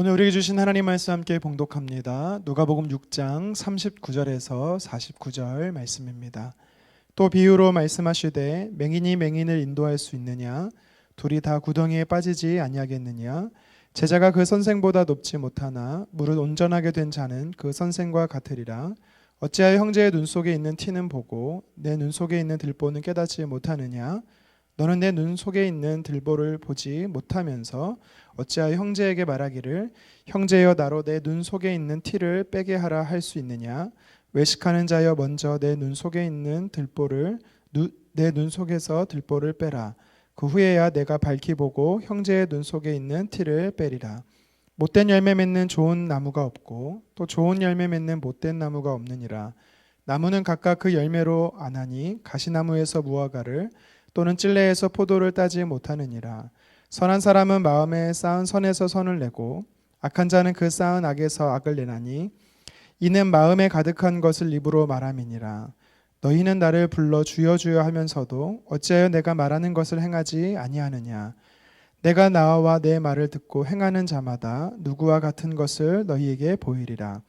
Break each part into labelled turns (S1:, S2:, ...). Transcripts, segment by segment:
S1: 오늘 우리에게 주신 하나님 말씀 함께 봉독합니다. 누가복음 6장 39절에서 49절 말씀입니다. 또 비유로 말씀하시되 맹인이 맹인을 인도할 수 있느냐? 둘이 다 구덩이에 빠지지 아니하겠느냐? 제자가 그 선생보다 높지 못하나 무릇 온전하게 된 자는 그 선생과 같으리라. 어찌하여 형제의 눈 속에 있는 티는 보고 내 눈 속에 있는 들보는 깨닫지 못하느냐? 너는 내 눈 속에 있는 들보를 보지 못하면서 어찌하여 형제에게 말하기를 형제여 나로 내 눈 속에 있는 티를 빼게 하라 할 수 있느냐? 외식하는 자여 먼저 내 눈 속에 있는 들보를 내 눈 속에서 들보를 빼라. 그 후에야 내가 밝히 보고 형제의 눈 속에 있는 티를 빼리라. 못된 열매 맺는 좋은 나무가 없고 또 좋은 열매 맺는 못된 나무가 없느니라. 나무는 각각 그 열매로 아나니 가시나무에서 무화과를 또는 찔레에서 포도를 따지 못하느니라. 선한 사람은 마음에 쌓은 선에서 선을 내고 악한 자는 그 쌓은 악에서 악을 내나니 이는 마음에 가득한 것을 입으로 말함이니라. 너희는 나를 불러 주여 주여 하면서도 어찌하여 내가 말하는 것을 행하지 아니하느냐. 내가 나와 내 말을 듣고 행하는 자마다 누구와 같은 것을 너희에게 보이리라.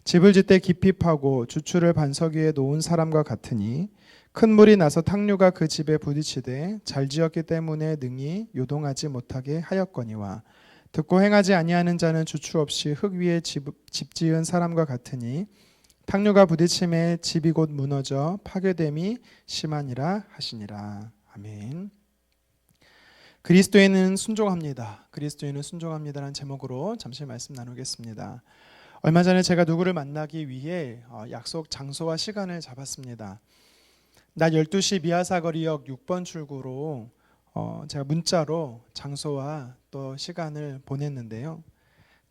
S1: 집을 짓되 깊이 파고 주추를 반석 위에 놓은 사람과 같으니 큰 물이 나서 탕류가 그 집에 부딪히되 잘 지었기 때문에 능히 요동하지 못하게 하였거니와 듣고 행하지 아니하는 자는 주추 없이 흙 위에 집 지은 사람과 같으니 탕류가 부딪힘에 집이 곧 무너져 파괴됨이 심하니라 하시니라. 아멘. 그리스도에는 순종합니다. 그리스도에는 순종합니다라는 제목으로 잠시 말씀 나누겠습니다. 얼마 전에 제가 누구를 만나기 위해 약속 장소와 시간을 잡았습니다. 낮 12시 미아사거리역 6번 출구로 제가 문자로 장소와 또 시간을 보냈는데요.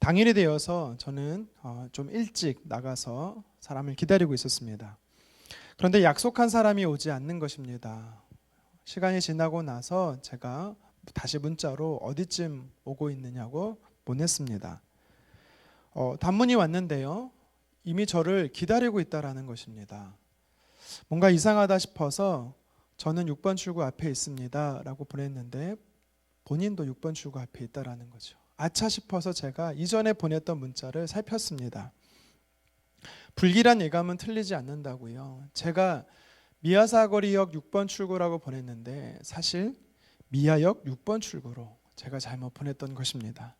S1: 당일이 되어서 저는 좀 일찍 나가서 사람을 기다리고 있었습니다. 그런데 약속한 사람이 오지 않는 것입니다. 시간이 지나고 나서 제가 다시 문자로 어디쯤 오고 있느냐고 보냈습니다. 단문이 왔는데요. 이미 저를 기다리고 있다라는 것입니다. 뭔가 이상하다 싶어서 저는 6번 출구 앞에 있습니다 라고 보냈는데 본인도 6번 출구 앞에 있다라는 거죠. 아차 싶어서 제가 이전에 보냈던 문자를 살폈습니다. 불길한 예감은 틀리지 않는다고요. 제가 미아사거리역 6번 출구라고 보냈는데 사실 미아역 6번 출구로 제가 잘못 보냈던 것입니다.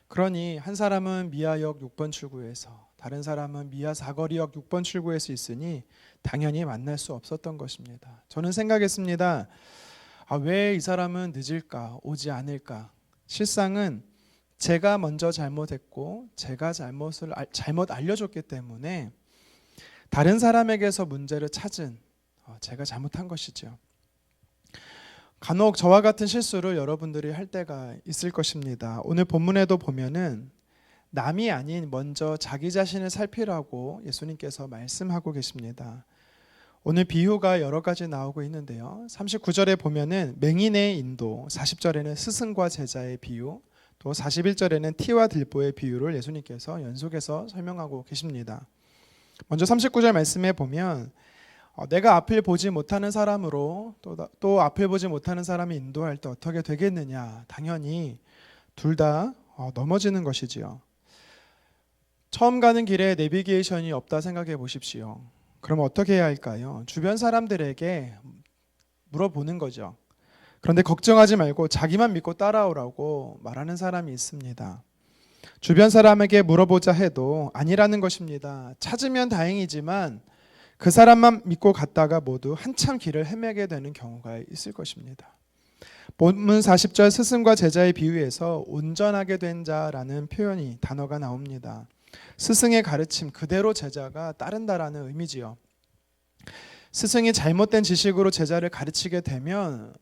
S1: 그러니 한 사람은 미아역 6번 출구에서 다른 사람은 미아사거리역 6번 출구에서 있으니 당연히 만날 수 없었던 것입니다. 저는 생각했습니다. 왜 이 사람은 늦을까? 오지 않을까? 실상은 제가 먼저 잘못했고 제가 잘못 알려줬기 때문에 다른 사람에게서 문제를 찾은 제가 잘못한 것이죠. 간혹 저와 같은 실수를 여러분들이 할 때가 있을 것입니다. 오늘 본문에도 보면은 남이 아닌 먼저 자기 자신을 살피라고 예수님께서 말씀하고 계십니다. 오늘 비유가 여러 가지 나오고 있는데요. 39절에 보면은 맹인의 인도, 40절에는 스승과 제자의 비유, 또 41절에는 티와 들보의 비유를 예수님께서 연속해서 설명하고 계십니다. 먼저 39절 말씀에 보면 내가 앞을 보지 못하는 사람으로 또 앞을 보지 못하는 사람이 인도할 때 어떻게 되겠느냐. 당연히 둘 다 넘어지는 것이지요. 처음 가는 길에 내비게이션이 없다 생각해 보십시오. 그럼 어떻게 해야 할까요? 주변 사람들에게 물어보는 거죠. 그런데 걱정하지 말고 자기만 믿고 따라오라고 말하는 사람이 있습니다. 주변 사람에게 물어보자 해도 아니라는 것입니다. 찾으면 다행이지만 그 사람만 믿고 갔다가 모두 한참 길을 헤매게 되는 경우가 있을 것입니다. 본문 40절 스승과 제자의 비유에서 온전하게 된 자라는 단어가 나옵니다. 스승의 가르침 그대로 제자가 따른다라는 의미지요. 스승이 잘못된 지식으로 제자를 가르치게 되면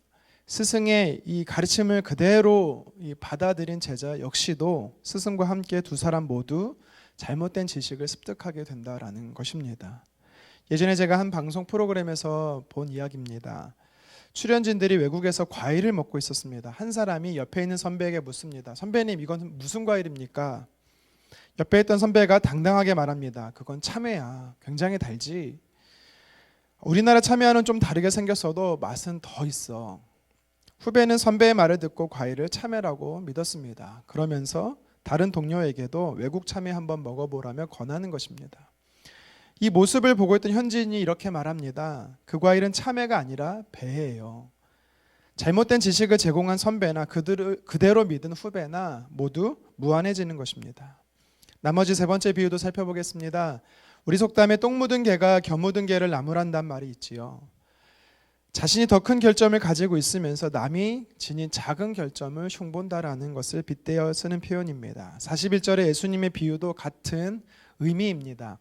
S1: 스승의 이 가르침을 그대로 받아들인 제자 역시도 스승과 함께 두 사람 모두 잘못된 지식을 습득하게 된다라는 것입니다. 예전에 제가 한 방송 프로그램에서 본 이야기입니다. 출연진들이 외국에서 과일을 먹고 있었습니다. 한 사람이 옆에 있는 선배에게 묻습니다. 선배님, 이건 무슨 과일입니까? 옆에 있던 선배가 당당하게 말합니다. 그건 참외야. 굉장히 달지. 우리나라 참외와는 좀 다르게 생겼어도 맛은 더 있어. 후배는 선배의 말을 듣고 과일을 참외라고 믿었습니다. 그러면서 다른 동료에게도 외국 참외 한번 먹어보라며 권하는 것입니다. 이 모습을 보고 있던 현지인이 이렇게 말합니다. 그 과일은 참외가 아니라 배예요. 잘못된 지식을 제공한 선배나 그대로 믿은 후배나 모두 무한해지는 것입니다. 나머지 세 번째 비유도 살펴보겠습니다. 우리 속담에 똥 묻은 개가 겨묻은 개를 나무란단 말이 있지요. 자신이 더 큰 결점을 가지고 있으면서 남이 지닌 작은 결점을 흉본다라는 것을 빗대어 쓰는 표현입니다. 41절의 예수님의 비유도 같은 의미입니다.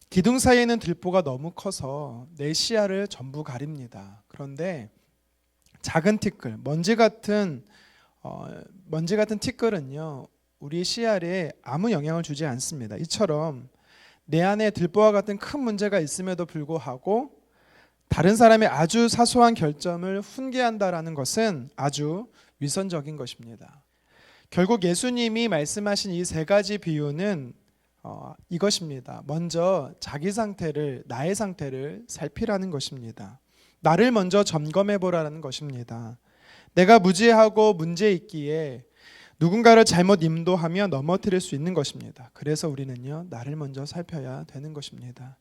S1: 기둥 사이에는 들보가 너무 커서 내 시야를 전부 가립니다. 그런데 작은 티끌, 먼지 같은 티끌은요, 우리 시야에 아무 영향을 주지 않습니다. 이처럼 내 안에 들보와 같은 큰 문제가 있음에도 불구하고 다른 사람의 아주 사소한 결점을 훈계한다라는 것은 아주 위선적인 것입니다. 결국 예수님이 말씀하신 이 세 가지 비유는 이것입니다. 먼저 자기 상태를, 나의 상태를 살피라는 것입니다. 나를 먼저 점검해 보라는 것입니다. 내가 무지하고 문제 있기에 누군가를 잘못 인도하며 넘어뜨릴 수 있는 것입니다. 그래서 우리는요, 나를 먼저 살펴야 되는 것입니다.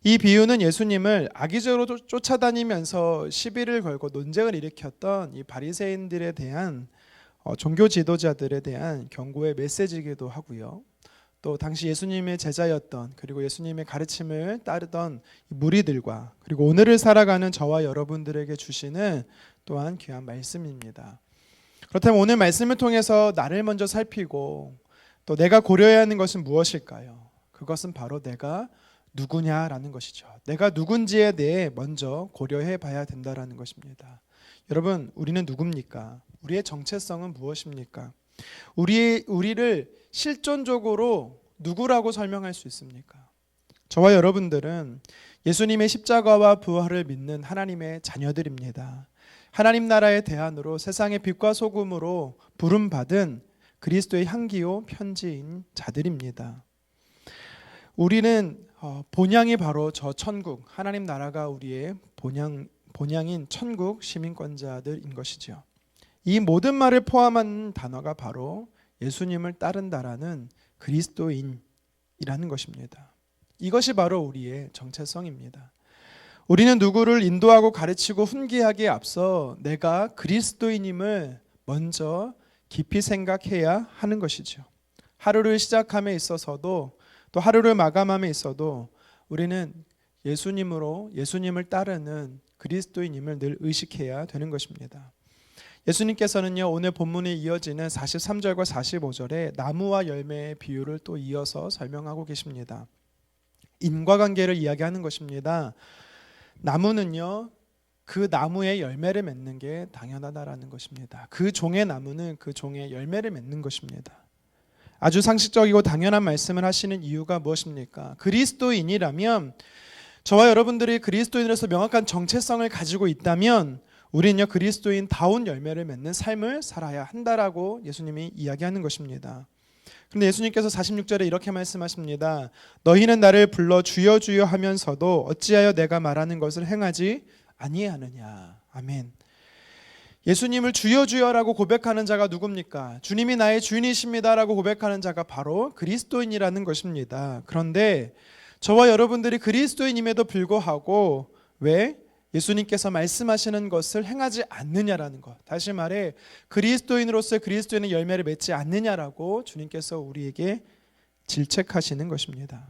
S1: 이 비유는 예수님을 악의적으로 쫓아다니면서 시비를 걸고 논쟁을 일으켰던 이 바리새인들에 대한 종교 지도자들에 대한 경고의 메시지이기도 하고요. 또 당시 예수님의 제자였던, 그리고 예수님의 가르침을 따르던 무리들과, 그리고 오늘을 살아가는 저와 여러분들에게 주시는 또한 귀한 말씀입니다. 그렇다면 오늘 말씀을 통해서 나를 먼저 살피고 또 내가 고려해야 하는 것은 무엇일까요? 그것은 바로 내가 누구냐라는 것이죠. 내가 누군지에 대해 먼저 고려해 봐야 된다라는 것입니다. 여러분, 우리는 누굽니까? 우리의 정체성은 무엇입니까? 우리를 실존적으로 누구라고 설명할 수 있습니까? 저와 여러분들은 예수님의 십자가와 부활을 믿는 하나님의 자녀들입니다. 하나님 나라의 대안으로 세상의 빛과 소금으로 부름받은 그리스도의 향기요 편지인 자들입니다. 우리는 본향이 바로 저 천국, 하나님 나라가 우리의 본향인 천국 시민권자들인 것이죠. 이 모든 말을 포함한 단어가 바로 예수님을 따른다라는 그리스도인이라는 것입니다. 이것이 바로 우리의 정체성입니다. 우리는 누구를 인도하고 가르치고 훈계하기에 앞서 내가 그리스도인임을 먼저 깊이 생각해야 하는 것이죠. 하루를 시작함에 있어서도 또 하루를 마감함에 있어도 우리는 예수님을 따르는 그리스도인임을 늘 의식해야 되는 것입니다. 예수님께서는요, 오늘 본문에 이어지는 43절과 45절에 나무와 열매의 비유를 또 이어서 설명하고 계십니다. 인과관계를 이야기하는 것입니다. 나무는요, 그 나무의 열매를 맺는 게 당연하다라는 것입니다. 그 종의 나무는 그 종의 열매를 맺는 것입니다. 아주 상식적이고 당연한 말씀을 하시는 이유가 무엇입니까? 그리스도인이라면, 저와 여러분들이 그리스도인으로서 명확한 정체성을 가지고 있다면 우리는요, 그리스도인다운 열매를 맺는 삶을 살아야 한다라고 예수님이 이야기하는 것입니다. 그런데 예수님께서 46절에 이렇게 말씀하십니다. 너희는 나를 불러 주여 주여 하면서도 어찌하여 내가 말하는 것을 행하지 아니하느냐. 아멘. 예수님을 주여 주여라고 고백하는 자가 누굽니까? 주님이 나의 주인이십니다라고 고백하는 자가 바로 그리스도인이라는 것입니다. 그런데 저와 여러분들이 그리스도인임에도 불구하고 왜 예수님께서 말씀하시는 것을 행하지 않느냐라는 것, 다시 말해 그리스도인으로서 그리스도인의 열매를 맺지 않느냐라고 주님께서 우리에게 질책하시는 것입니다.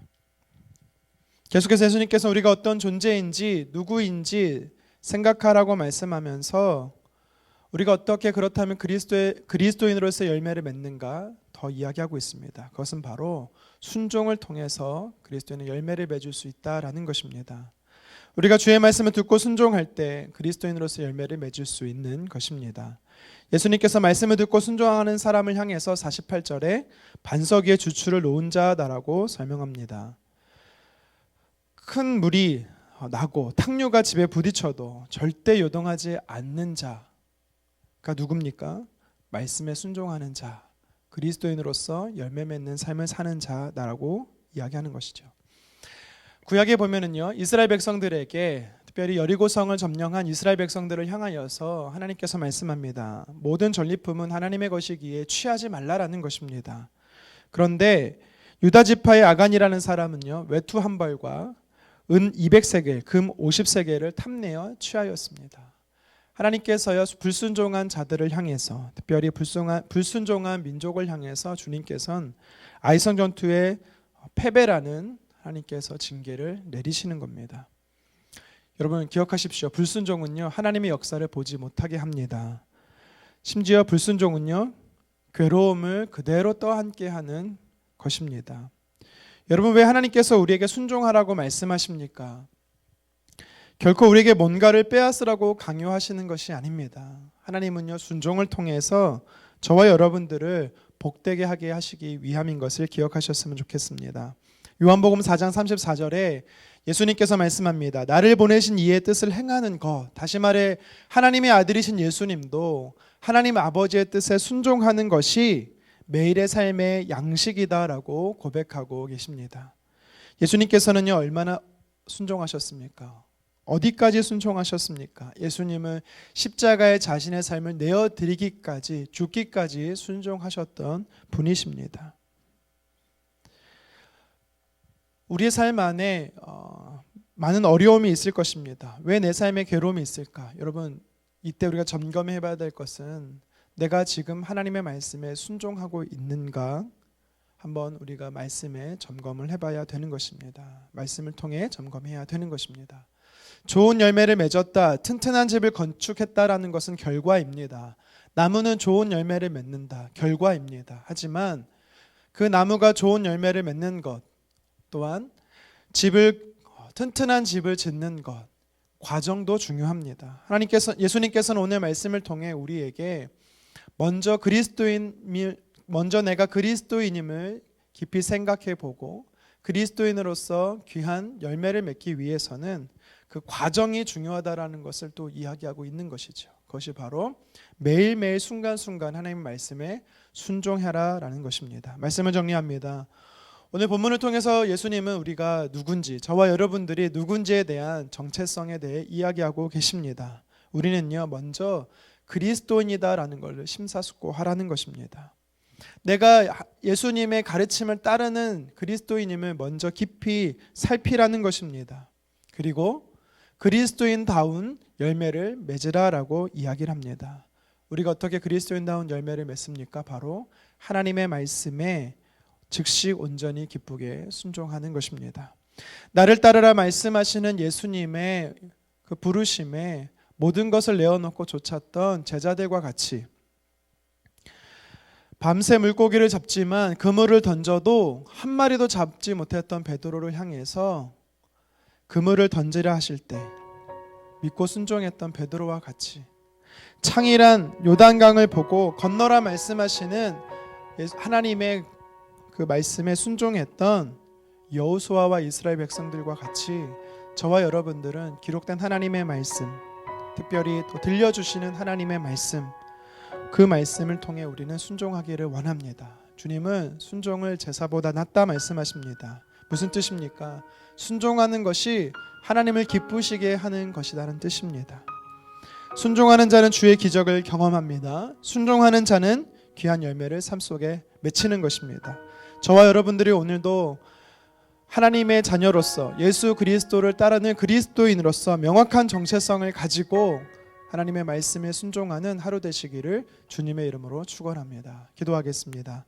S1: 계속해서 예수님께서 우리가 어떤 존재인지 누구인지 생각하라고 말씀하면서 우리가 어떻게 그렇다면 그리스도인으로서 열매를 맺는가 더 이야기하고 있습니다. 그것은 바로 순종을 통해서 그리스도인의 열매를 맺을 수 있다라는 것입니다. 우리가 주의 말씀을 듣고 순종할 때 그리스도인으로서 열매를 맺을 수 있는 것입니다. 예수님께서 말씀을 듣고 순종하는 사람을 향해서 48절에 반석 위에 주추를 놓은 자다라고 설명합니다. 큰 물이 나고 탕류가 집에 부딪혀도 절대 요동하지 않는 자가 누굽니까? 말씀에 순종하는 자, 그리스도인으로서 열매 맺는 삶을 사는 자다라고 이야기하는 것이죠. 구약에 보면은요, 이스라엘 백성들에게 특별히 여리고성을 점령한 이스라엘 백성들을 향하여서 하나님께서 말씀합니다. 모든 전리품은 하나님의 것이기에 취하지 말라라는 것입니다. 그런데 유다 지파의 아간이라는 사람은요, 외투 한 벌과 은 200세겔, 금 50세겔을 탐내어 취하였습니다. 하나님께서요, 불순종한 자들을 향해서, 특별히 불순종한 민족을 향해서 주님께서는 아이성 전투의 패배라는 하나님께서 징계를 내리시는 겁니다. 여러분 기억하십시오. 불순종은요, 하나님의 역사를 보지 못하게 합니다. 심지어 불순종은요, 괴로움을 그대로 떠안게 하는 것입니다. 여러분, 왜 하나님께서 우리에게 순종하라고 말씀하십니까? 결코 우리에게 뭔가를 빼앗으라고 강요하시는 것이 아닙니다. 하나님은요, 순종을 통해서 저와 여러분들을 복되게 하게 하시기 위함인 것을 기억하셨으면 좋겠습니다. 요한복음 4장 34절에 예수님께서 말씀합니다. 나를 보내신 이의 뜻을 행하는 것, 다시 말해 하나님의 아들이신 예수님도 하나님 아버지의 뜻에 순종하는 것이 매일의 삶의 양식이다라고 고백하고 계십니다. 예수님께서는요, 얼마나 순종하셨습니까? 어디까지 순종하셨습니까? 예수님은 십자가에 자신의 삶을 내어드리기까지, 죽기까지 순종하셨던 분이십니다. 우리의 삶 안에 많은 어려움이 있을 것입니다. 왜 내 삶에 괴로움이 있을까? 여러분, 이때 우리가 점검해 봐야 될 것은 내가 지금 하나님의 말씀에 순종하고 있는가? 한번 우리가 말씀에 점검을 해봐야 되는 것입니다. 말씀을 통해 점검해야 되는 것입니다. 좋은 열매를 맺었다, 튼튼한 집을 건축했다라는 것은 결과입니다. 나무는 좋은 열매를 맺는다, 결과입니다. 하지만 그 나무가 좋은 열매를 맺는 것, 또한 튼튼한 집을 짓는 것, 과정도 중요합니다. 예수님께서는 오늘 말씀을 통해 우리에게 먼저 내가 그리스도인임을 깊이 생각해 보고 그리스도인으로서 귀한 열매를 맺기 위해서는 그 과정이 중요하다라는 것을 또 이야기하고 있는 것이죠. 그것이 바로 매일매일 순간순간 하나님의 말씀에 순종하라라는 것입니다. 말씀을 정리합니다. 오늘 본문을 통해서 예수님은 우리가 누군지, 저와 여러분들이 누군지에 대한 정체성에 대해 이야기하고 계십니다. 우리는요, 먼저 그리스도인이다라는 것을 심사숙고하라는 것입니다. 내가 예수님의 가르침을 따르는 그리스도인임을 먼저 깊이 살피라는 것입니다. 그리고 그리스도인다운 열매를 맺으라라고 이야기를 합니다. 우리가 어떻게 그리스도인다운 열매를 맺습니까? 바로 하나님의 말씀에 즉시 온전히 기쁘게 순종하는 것입니다. 나를 따르라 말씀하시는 예수님의 그 부르심에 모든 것을 내어놓고 쫓았던 제자들과 같이 밤새 물고기를 잡지만 그물을 던져도 한 마리도 잡지 못했던 베드로를 향해서 그물을 던지라 하실 때 믿고 순종했던 베드로와 같이 창이란 요단강을 보고 건너라 말씀하시는 하나님의 그 말씀에 순종했던 여호수아와 이스라엘 백성들과 같이 저와 여러분들은 기록된 하나님의 말씀, 특별히 또 들려주시는 하나님의 말씀, 그 말씀을 통해 우리는 순종하기를 원합니다. 주님은 순종을 제사보다 낫다 말씀하십니다. 무슨 뜻입니까? 순종하는 것이 하나님을 기쁘시게 하는 것이라는 뜻입니다. 순종하는 자는 주의 기적을 경험합니다. 순종하는 자는 귀한 열매를 삶 속에 맺히는 것입니다. 저와 여러분들이 오늘도 하나님의 자녀로서 예수 그리스도를 따르는 그리스도인으로서 명확한 정체성을 가지고 하나님의 말씀에 순종하는 하루 되시기를 주님의 이름으로 축원합니다. 기도하겠습니다.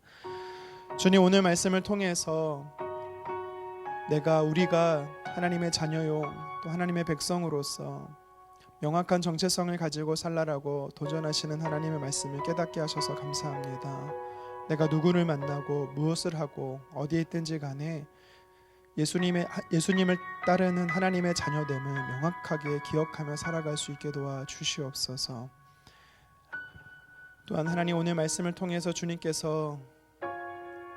S1: 주님, 오늘 말씀을 통해서 우리가 하나님의 자녀요 또 하나님의 백성으로서 명확한 정체성을 가지고 살라라고 도전하시는 하나님의 말씀을 깨닫게 하셔서 감사합니다. 내가 누구를 만나고 무엇을 하고 어디에 있든지 간에 예수님을 따르는 하나님의 자녀됨을 명확하게 기억하며 살아갈 수 있게 도와주시옵소서. 또한 하나님, 오늘 말씀을 통해서 주님께서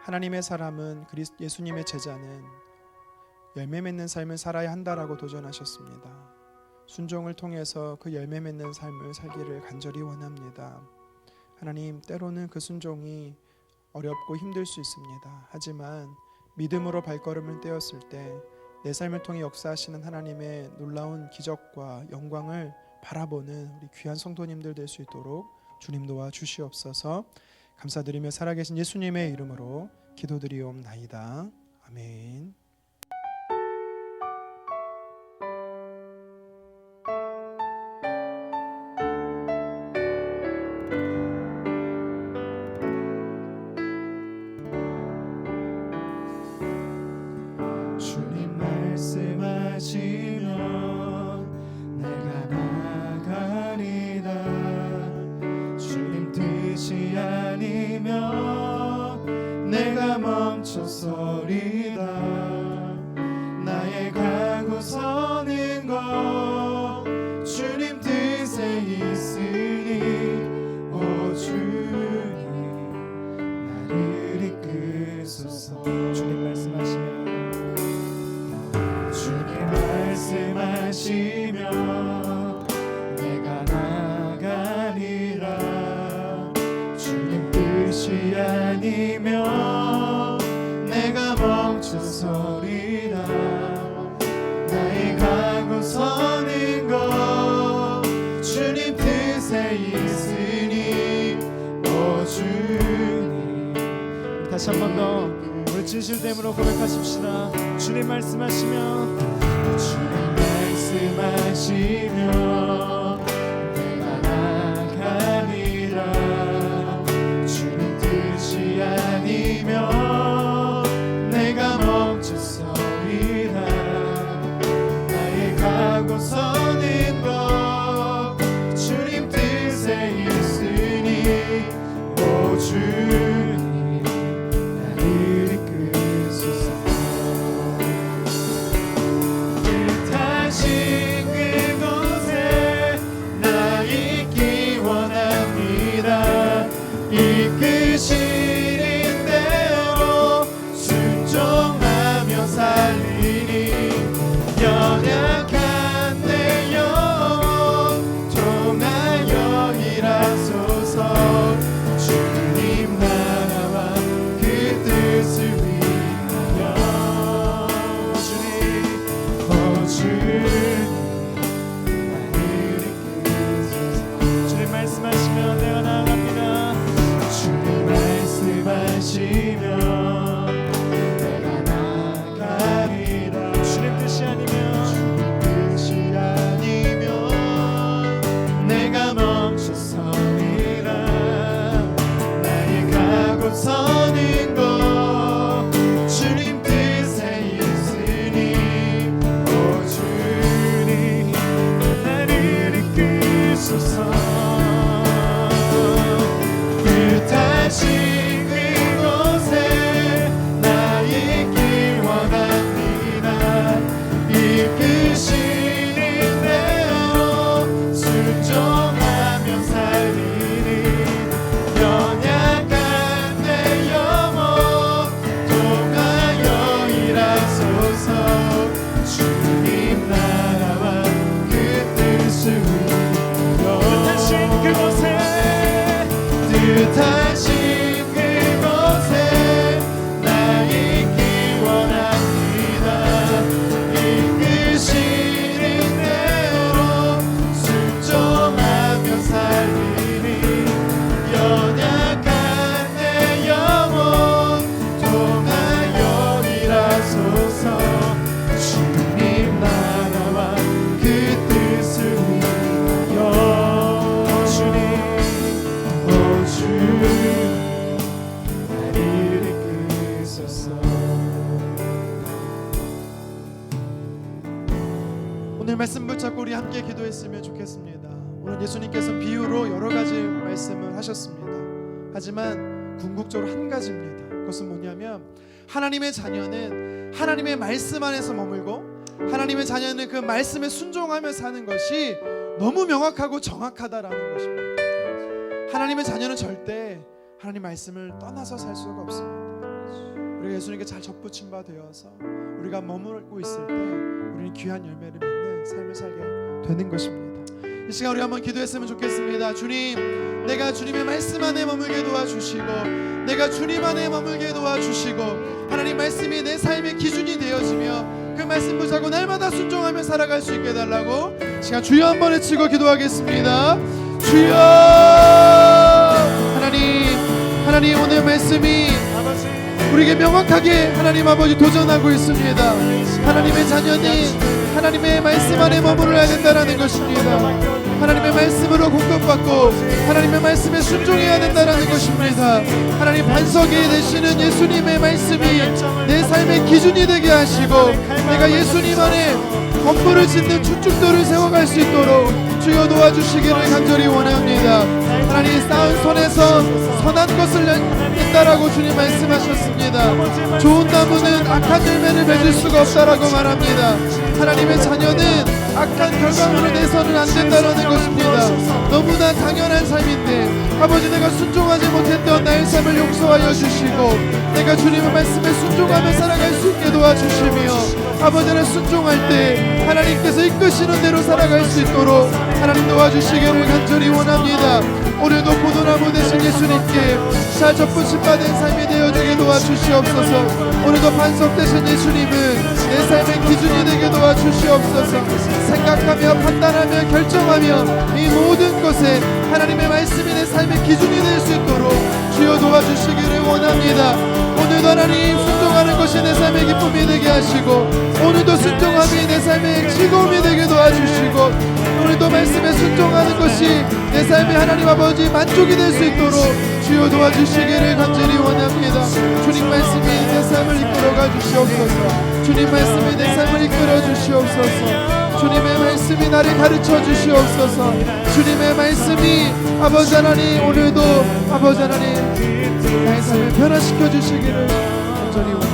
S1: 하나님의 사람은 예수님의 제자는 열매 맺는 삶을 살아야 한다라고 도전하셨습니다. 순종을 통해서 그 열매 맺는 삶을 살기를 간절히 원합니다. 하나님, 때로는 그 순종이 어렵고 힘들 수 있습니다. 하지만 믿음으로 발걸음을 떼었을 때 내 삶을 통해 역사하시는 하나님의 놀라운 기적과 영광을 바라보는 우리 귀한 성도님들 될 수 있도록 주님 도와 주시옵소서. 감사드리며 살아계신 예수님의 이름으로 기도드리옵나이다. 아멘. 주님 말씀하시면 내가 나가리라. 주님 뜻이 아니면 내가 멈춰서리다. 나의 가고 서는 것 주님 뜻에 있으니 오 주님 나를 이끄소서. 주님 말씀하시면 내가 나가리라. 주님 뜻이 아니면 내가 멈춰서리라. 나의 가고 서는 것 주님 뜻에 있으니 오 주님. 다시 한 번 더 우리 진실됨으로 고백하십시다. 주님 말씀하시면 내가 나가리라. 주님 뜻이 아니면 내가 멈춰서리라. 나의 가고 서는 것 주님 뜻에 있으니 오 주님 나를 이끄소서. 이끄시는 대로 순종하며 살리니 연약한 내 영혼 통하여 일하소서. 주님 나라와 그 뜻을 위하여 오 주님 나를 이끄소서. 주님 말씀하시면 내가 나아갑니다. 말씀하시면 내가 나가리라. 주님 뜻이 아니면 내가 멈춰서리라. 나의 가고 서는 것 주님 뜻에 있으니 오 주님 나를 이끄소서. 뜻하신 그곳에 나 있길 원합니다. 이끄시는 대로 순종하며 살리니 연약한 내 영혼 통하여 일하소서. 주님 나라와 그 뜻을 위하여 뜻하신 그곳에 나 있길 원합니다. 이끄시는 대로 순종하며 살리니 연약한 내 영혼 통하여 일하소서. 주님 나라와 그 뜻을 위하여 나를 이끄소서. 오늘 말씀 붙잡고 우리 함께 기도했으면 좋겠습니다. 오늘 예수님께서 비유로 여러 가지 말씀을 하셨습니다. 하지만 궁극적으로 한 가지입니다. 그것은 뭐냐면 하나님의 자녀는 하나님의 말씀 안에서 머물고 하나님의 자녀는 그 말씀에 순종하며 사는 것이 너무 명확하고 정확하다라는 것입니다. 하나님의 자녀는 절대 하나님 말씀을 떠나서 살 수가 없습니다. 우리가 예수님께 잘 접붙임 바 되어서 우리가 머물고 있을 때 우리는 귀한 열매를 맺는 삶을 살게 되는 것입니다. 이 시간 우리 한번 기도했으면 좋겠습니다. 주님, 내가 주님의 말씀 안에 머물게 도와주시고 내가 주님 안에 머물게 도와주시고 하나님 말씀이 내 삶의 기준이 되어지며 그 말씀 붙잡고 날마다 순종하며 살아갈 수 있게 해달라고 시간 주여 한번 외치고 기도하겠습니다. 주여. 하나님 오늘 말씀이 우리에게 명확하게 하나님 아버지 도전하고 있습니다. 하나님의 자녀니 하나님의 말씀 안에 머물러야 된다는 것입니다. 하나님의 말씀으로 공급받고 하나님의 말씀에 순종해야 된다는 것입니다. 하나님 반석이 되시는 예수님의 말씀이 내 삶의 기준이 되게 하시고 내가 예수님 안에 건물을 짓는 주축도를 세워갈 수 있도록 주여 도와주시기를 간절히 원합니다. 하나님 쌓은 손에서 선한 것을 낸다라고 주님 말씀하셨습니다. 좋은 나무는 악한 열매를 맺을 수가 없다라고 말합니다. 하나님의 자녀는 악한 결과물을 내서는 안 된다라는 것입니다. 너무나 당연한 삶인데 아버지 내가 순종하지 못했던 나의 삶을 용서하여 주시고 내가 주님의 말씀에 순종하며 살아갈 수 있게 도와주시며 아버지를 순종할 때 하나님께서 이끄시는 대로 살아갈 수 있도록 하나님 도와주시기를 간절히 원합니다. 오늘도 포도나무 되신 예수님께 잘 접붙임받은 삶이 되어지게 도와주시옵소서. 오늘도 반석 되신 예수님은 내 삶의 기준이 되게 도와주시옵소서. 생각하며 판단하며 결정하며 이 모든 것에 하나님의 말씀이 내 삶의 기준이 될 수 있도록 주여 도와주시기를 원합니다. 오늘도 하나님 순종하는 것이 내 삶의 기쁨이 되게 하시고 오늘도 순종함이 내 삶의 즐거움이 되게 도와주시고 오늘도 말씀에 순종하는 것이 내 삶의 하나님 아버지 만족이 될 수 있도록 주여 도와주시기를 간절히 원합니다. 주님 말씀이 내 삶을 이끌어가 주시옵소서. 주님 말씀이 내 삶을 이끌어 주시옵소서. 주님의 말씀이 나를 가르쳐 주시옵소서. 주님의 말씀이 아버지 하나님 오늘도 아버지 하나님 나의 삶을 변화시켜 주시기를 간절히 원합니다.